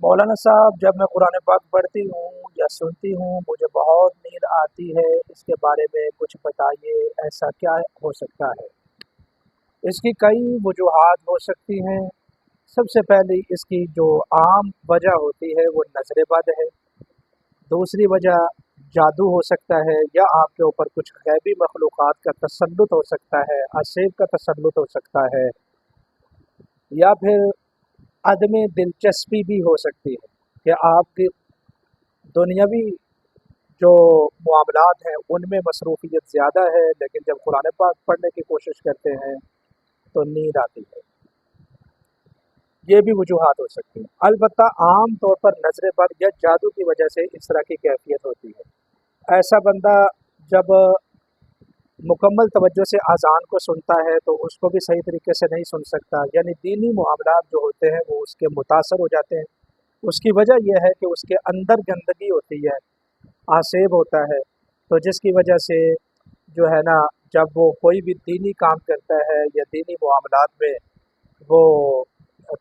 مولانا صاحب، جب میں قرآن پاک پڑھتی ہوں یا سنتی ہوں مجھے بہت نیند آتی ہے، اس کے بارے میں کچھ بتائیے، ایسا کیا ہو سکتا ہے؟ اس کی کئی وجوہات ہو سکتی ہیں۔ سب سے پہلی اس کی جو عام وجہ ہوتی ہے وہ نظر بد ہے۔ دوسری وجہ جادو ہو سکتا ہے، یا آپ کے اوپر کچھ غیبی مخلوقات کا تسلط ہو سکتا ہے، عصیب کا تسلط ہو سکتا ہے، یا پھر عدم دلچسپی بھی ہو سکتی ہے کہ آپ کی دنیاوی جو معاملات ہیں ان میں مصروفیت زیادہ ہے، لیکن جب قرآن پاک پڑھنے کی کوشش کرتے ہیں تو نیند آتی ہے۔ یہ بھی وجوہات ہو سکتی ہیں۔ البتہ عام طور پر نظر بد یا جادو کی وجہ سے اس طرح کی کیفیت ہوتی ہے۔ ایسا بندہ جب مکمل توجہ سے اذان کو سنتا ہے تو اس کو بھی صحیح طریقے سے نہیں سن سکتا، یعنی دینی معاملات جو ہوتے ہیں وہ اس کے متاثر ہو جاتے ہیں۔ اس کی وجہ یہ ہے کہ اس کے اندر گندگی ہوتی ہے، آسیب ہوتا ہے، تو جس کی وجہ سے جو ہے نا، جب وہ کوئی بھی دینی کام کرتا ہے یا دینی معاملات میں وہ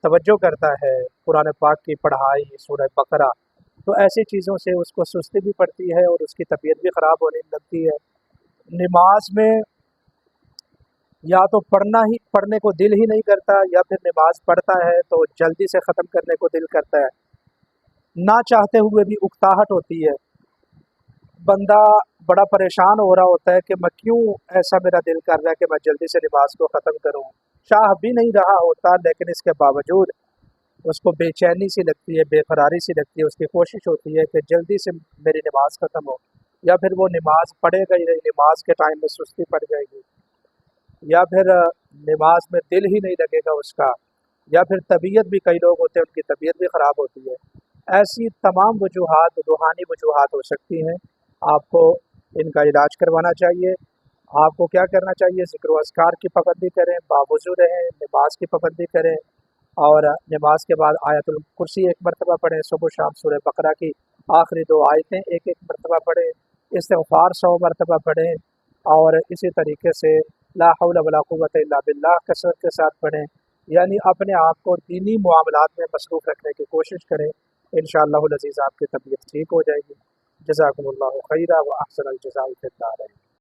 توجہ کرتا ہے، قرآن پاک کی پڑھائی، سورہ بقرہ، تو ایسی چیزوں سے اس کو سستی بھی پڑتی ہے اور اس کی طبیعت بھی خراب ہونے لگتی ہے۔ نماز میں یا تو پڑھنے کو دل ہی نہیں کرتا، یا پھر نماز پڑھتا ہے تو جلدی سے ختم کرنے کو دل کرتا ہے، نہ چاہتے ہوئے بھی اکتاہٹ ہوتی ہے۔ بندہ بڑا پریشان ہو رہا ہوتا ہے کہ میں کیوں ایسا میرا دل کر رہا ہے کہ میں جلدی سے نماز کو ختم کروں، چاہ بھی نہیں رہا ہوتا، لیکن اس کے باوجود اس کو بے چینی سی لگتی ہے، بے قراری سی لگتی ہے، اس کی کوشش ہوتی ہے کہ جلدی سے میری نماز ختم ہو، یا پھر وہ نماز پڑھے گا ہی نہیں، نماز کے ٹائم میں سستی پڑ جائے گی، یا پھر نماز میں دل ہی نہیں لگے گا اس کا، یا پھر طبیعت بھی، کئی لوگ ہوتے ہیں ان کی طبیعت بھی خراب ہوتی ہے۔ ایسی تمام وجوہات روحانی وجوہات ہو سکتی ہیں۔ آپ کو ان کا علاج کروانا چاہیے۔ آپ کو کیا کرنا چاہیے؟ ذکر و اذکار کی پابندی کریں، باوضو رہیں، نماز کی پابندی کریں، اور نماز کے بعد آیت الکرسی ایک مرتبہ پڑھیں، صبح و شام سورہ بقرہ کی آخری 2 آیتیں ایک مرتبہ پڑھیں، استغفار 100 مرتبہ پڑھیں، اور اسی طریقے سے لا حول ولا قوت الا باللہ کثرت کے ساتھ پڑھیں، یعنی اپنے آپ کو دینی معاملات میں مصروف رکھنے کی کوشش کریں۔ انشاءاللہ العزیز آپ کی طبیعت ٹھیک ہو جائے گی۔ جزاکم اللہ خیرہ و احسن الجزاء فی الدارین۔